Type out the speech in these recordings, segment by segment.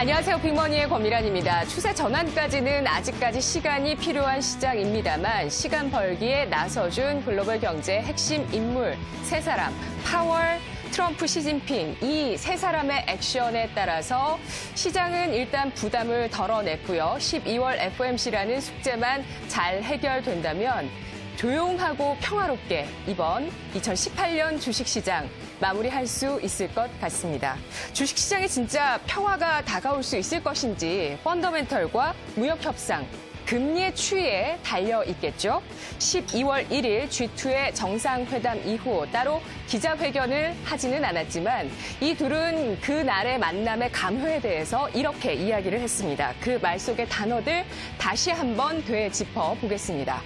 안녕하세요. 빅머니의 권미란입니다. 추세 전환까지는 아직까지 시간이 필요한 시장입니다만 시간 벌기에 나서준 글로벌 경제의 핵심 인물 세 사람, 파월, 트럼프, 시진핑 이 세 사람의 액션에 따라서 시장은 일단 부담을 덜어냈고요. 12월 FOMC라는 숙제만 잘 해결된다면 조용하고 평화롭게 이번 2018년 주식시장 마무리할 수 있을 것 같습니다. 주식시장에 진짜 평화가 다가올 수 있을 것인지 펀더멘털과 무역협상, 금리의 추이에 달려 있겠죠. 12월 1일 G2의 정상회담 이후 따로 기자회견을 하지는 않았지만 이 둘은 그날의 만남의 감효에 대해서 이렇게 이야기를 했습니다. 그 말 속의 단어들 다시 한번 되짚어 보겠습니다.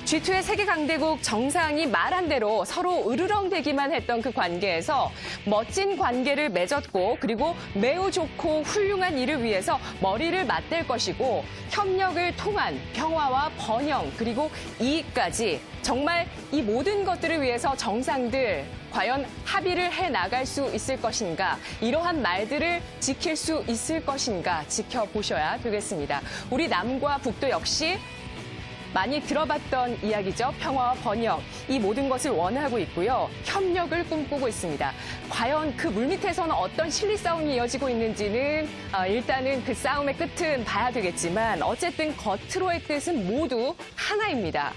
G2의 세계 강대국 정상이 말한 대로 서로 으르렁대기만 했던 그 관계에서 멋진 관계를 맺었고 그리고 매우 좋고 훌륭한 일을 위해서 머리를 맞댈 것이고 협력을 통한 평화와 번영 그리고 이익까지 정말 이 모든 것들을 위해서 정상들 과연 합의를 해나갈 수 있을 것인가 이러한 말들을 지킬 수 있을 것인가 지켜보셔야 되겠습니다. 우리 남과 북도 역시 많이 들어봤던 이야기죠. 평화와 번영. 이 모든 것을 원하고 있고요. 협력을 꿈꾸고 있습니다. 과연 그 물밑에서는 어떤 실리 싸움이 이어지고 있는지는 일단은 그 싸움의 끝은 봐야 되겠지만 어쨌든 겉으로의 뜻은 모두 하나입니다.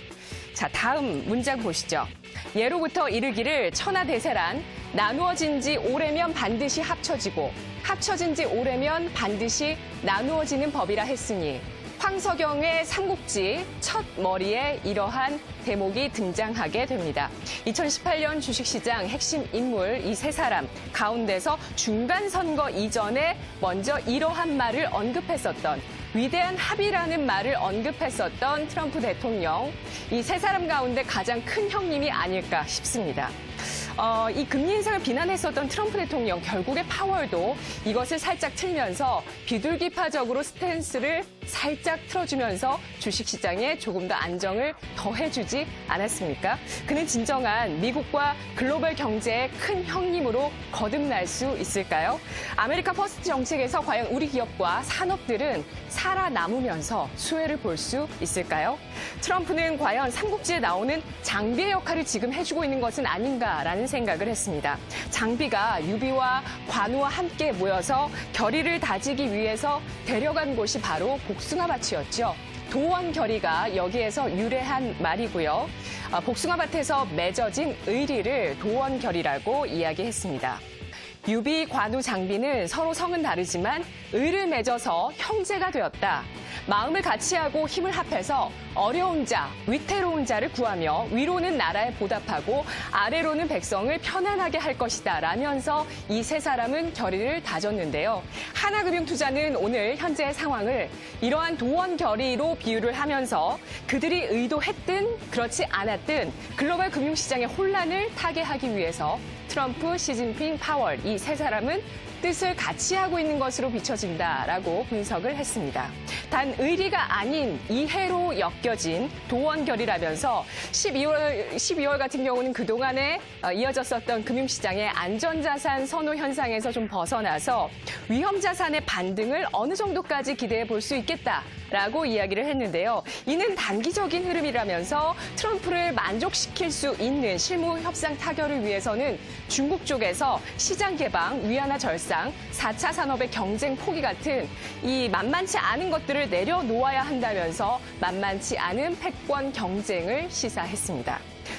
자, 다음 문장 보시죠. 예로부터 이르기를 천하대세란 나누어진 지 오래면 반드시 합쳐지고 합쳐진 지 오래면 반드시 나누어지는 법이라 했으니 황석영의 삼국지 첫 머리에 이러한 대목이 등장하게 됩니다. 2018년 주식시장 핵심 인물 이 세 사람 가운데서 중간선거 이전에 먼저 이러한 말을 언급했었던 위대한 합의라는 말을 언급했었던 트럼프 대통령 이 세 사람 가운데 가장 큰 형님이 아닐까 싶습니다. 이 금리 인상을 비난했었던 트럼프 대통령 결국에 파월도 이것을 살짝 틀면서 비둘기파적으로 스탠스를 살짝 틀어주면서 주식시장에 조금 더 안정을 더해주지 않았습니까? 그는 진정한 미국과 글로벌 경제의 큰 형님으로 거듭날 수 있을까요? 아메리카 퍼스트 정책에서 과연 우리 기업과 산업들은 살아남으면서 수혜를 볼 수 있을까요? 트럼프는 과연 삼국지에 나오는 장비의 역할을 지금 해주고 있는 것은 아닌가라는 생각을 했습니다. 장비가 유비와 관우와 함께 모여서 결의를 다지기 위해서 데려간 곳이 바로 복숭아밭이었죠. 도원결의가 여기에서 유래한 말이고요. 복숭아밭에서 맺어진 의리를 도원결의라고 이야기했습니다. 유비, 관우, 장비는 서로 성은 다르지만 의를 맺어서 형제가 되었다. 마음을 같이하고 힘을 합해서 어려운 자, 위태로운 자를 구하며 위로는 나라에 보답하고 아래로는 백성을 편안하게 할 것이다 라면서 이 세 사람은 결의를 다졌는데요. 하나금융투자는 오늘 현재의 상황을 이러한 도원결의로 비유를 하면서 그들이 의도했든 그렇지 않았든 글로벌 금융시장의 혼란을 타개하기 위해서 트럼프, 시진핑, 파월 이 세 사람은 뜻을 같이 하고 있는 것으로 비춰진다라고 분석을 했습니다. 단 의리가 아닌 이해로 엮여진 도원결의라면서 12월 같은 경우는 그동안에 이어졌었던 금융시장의 안전자산 선호 현상에서 좀 벗어나서 위험자산의 반등을 어느 정도까지 기대해 볼 수 있겠다라고 이야기를 했는데요. 이는 단기적인 흐름이라면서 트럼프를 만족시킬 수 있는 실무 협상 타결을 위해서는 중국 쪽에서 시장 개방, 위안화 절상, 4차 산업의 경쟁 포기 같은 이 만만치 않은 것들을 내려놓아야 한다면서 만만치 않은 패권 경쟁을 시사했습니다.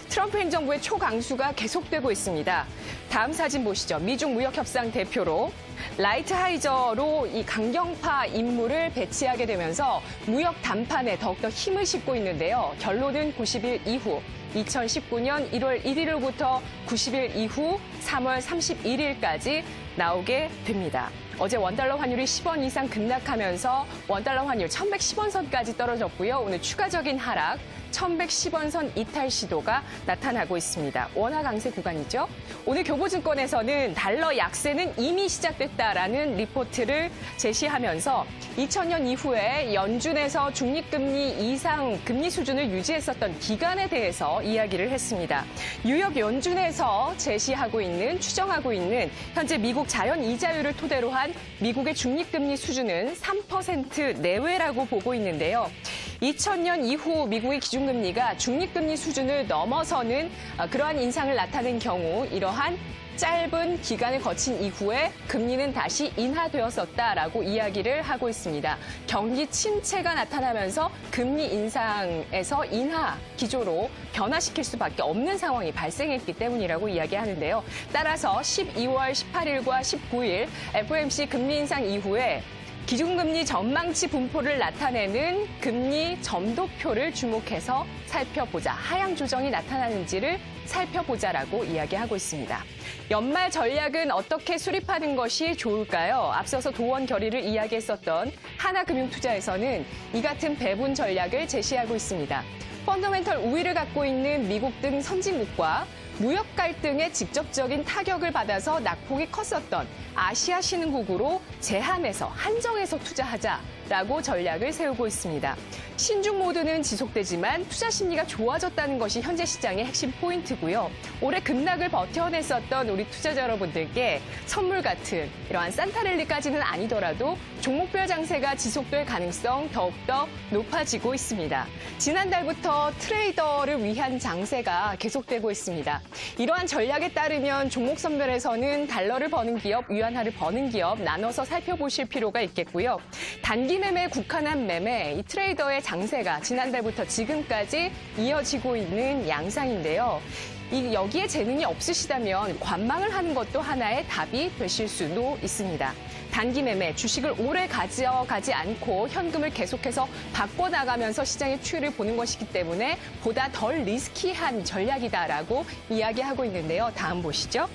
트럼프 행정부의 초강수가 계속되고 있습니다. 다음 사진 보시죠. 미중 무역협상 대표로 라이트하이저로 이 강경파 인물을 배치하게 되면서 무역談判에 더욱더 힘을 싣고 있는데요. 결론은 90일 이후 2019년 1월 1일로부터 90일 이후 3월 31일까지 나오게 됩니다. 어제 원달러 환율이 10원 이상 급락하면서 원달러 환율 1110원 선까지 떨어졌고요. 오늘 추가적인 하락 1110원선 이탈 시도가 나타나고 있습니다. 원화 강세 구간이죠. 오늘 교보증권에서는 달러 약세는 이미 시작됐다라는 리포트를 제시하면서 2000년 이후에 연준에서 중립금리 이상 금리 수준을 유지했었던 기간에 대해서 이야기를 했습니다. 뉴욕 연준에서 추정하고 있는 현재 미국 자연 이자율을 토대로 한 미국의 중립금리 수준은 3% 내외라고 보고 있는데요. 2000년 이후 미국의 기준금리가 중립금리 수준을 넘어서는 그러한 인상을 나타낸 경우 이러한 짧은 기간을 거친 이후에 금리는 다시 인하되었었다라고 이야기를 하고 있습니다. 경기 침체가 나타나면서 금리 인상에서 인하 기조로 변화시킬 수밖에 없는 상황이 발생했기 때문이라고 이야기하는데요. 따라서 12월 18일과 19일 FOMC 금리 인상 이후에 기준금리 전망치 분포를 나타내는 금리 점도표를 주목해서 살펴보자. 하향 조정이 나타나는지를 살펴보자라고 이야기하고 있습니다. 연말 전략은 어떻게 수립하는 것이 좋을까요? 앞서서 도원 결의를 이야기했었던 하나금융투자에서는 이 같은 배분 전략을 제시하고 있습니다. 펀더멘털 우위를 갖고 있는 미국 등 선진국과 무역 갈등에 직접적인 타격을 받아서 낙폭이 컸었던 아시아 신흥국으로 제한해서 한정해서 투자하자라고 전략을 세우고 있습니다. 신중 모드는 지속되지만 투자 심리가 좋아졌다는 것이 현재 시장의 핵심 포인트고요. 올해 급락을 버텨냈었던 우리 투자자 여러분들께 선물 같은 이러한 산타랠리까지는 아니더라도 종목별 장세가 지속될 가능성 더욱더 높아지고 있습니다. 지난달부터 트레이더를 위한 장세가 계속되고 있습니다. 이러한 전략에 따르면 종목 선별에서는 달러를 버는 기업, 위안화를 버는 기업 나눠서 살펴보실 필요가 있겠고요. 단기 매매에 국한한 매매, 이 트레이더의 장세가 지난달부터 지금까지 이어지고 있는 양상인데요. 여기에 재능이 없으시다면 관망을 하는 것도 하나의 답이 되실 수도 있습니다. 단기 매매, 주식을 오래 가져가지 않고 현금을 계속해서 바꿔나가면서 시장의 추이를 보는 것이기 때문에 보다 덜 리스키한 전략이다라고 이야기하고 있는데요. 다음 보시죠.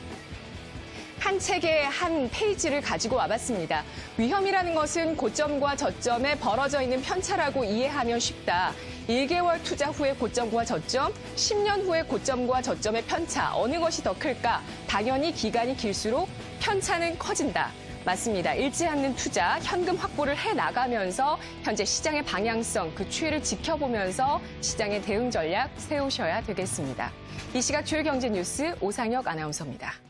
한 책의 한 페이지를 가지고 와봤습니다. 위험이라는 것은 고점과 저점에 벌어져 있는 편차라고 이해하면 쉽다. 1개월 투자 후의 고점과 저점, 10년 후의 고점과 저점의 편차, 어느 것이 더 클까? 당연히 기간이 길수록 편차는 커진다. 맞습니다. 잃지 않는 투자, 현금 확보를 해나가면서 현재 시장의 방향성, 그 추이를 지켜보면서 시장의 대응 전략 세우셔야 되겠습니다. 이 시각 주요 경제 뉴스 오상혁 아나운서입니다.